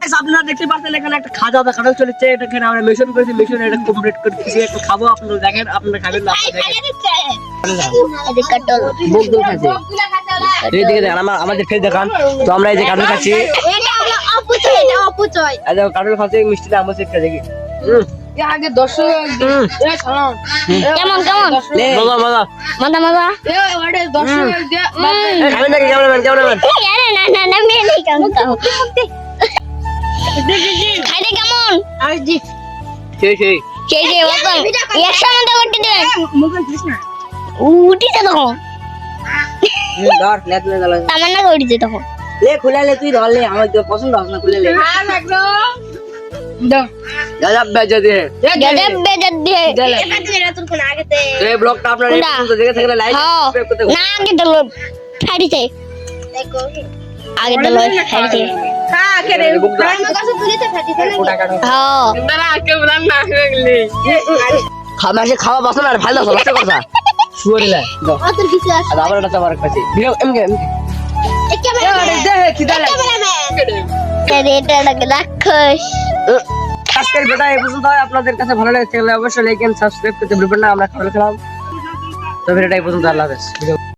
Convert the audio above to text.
Guys আপনারা দেখতে পাচ্ছেন এখানে একটা খাওয়া দাওয়া কাটাল চলেছে, এখানে আমরা মিশন করেছি, মিশন এটা কমপ্লিট করতেছি, একটু খাবো, আপনারা দেখেন, আপনারা খাবেন না আপনারা দেখেন। বকদুল খাচ্ছে এই দিকে দেখেন, আমাদের ফেস দেখান। তো আমরা এই যে কাটল খাচ্ছি, এটা হলো অপচয়, এটা অপচয়। এই যে কাটল খাচ্ছি, মিষ্টি না আমছে একটা দেখি। আগে 10 কেমন কেমন মজা মজা মজা মজা ওটা 10 দিয়ে খাবেন নাকি? ক্যামেরাম্যান ক্যামেরাম্যান না না না আমি নেই কেমন খাইতে কেমন সেই সেই সেই যে ওরকম একশো মতো করতে দেন উঠিছে তখন ধর নেট নে গেল তামান্না উঠিছে তখন লে খুলালে তুই ধরলে আমার তো পছন্দ হবে না, খুলে লে দাদা বেজে দে গজব বেজত দিয়ে এই ব্লগটা আপনারা এই পর্যন্ত দেখে থাকলে লাইক সাবস্ক্রাইব করতে না আগে তো ফাড়িছে আগে তো ফাড়িছে হ্যাঁ খামাসে খাওয়া বাসন আর ভালো লক্ষ্য কথা শুয়ারিলা আর আবার একটা চাবার কাছে ভিডিও এমকে রাক্ষস আজকের ভিডিও এই পর্যন্ত। আপনাদের কাছে ভালো লেগেছে তাহলে অবশ্যই লাইক এন্ড সাবস্ক্রাইব করতে ভুলবেন না। আমরা খাবার খেলাম, তো ভিডিওটা এই পর্যন্ত। আল্লাহ হাফেজ।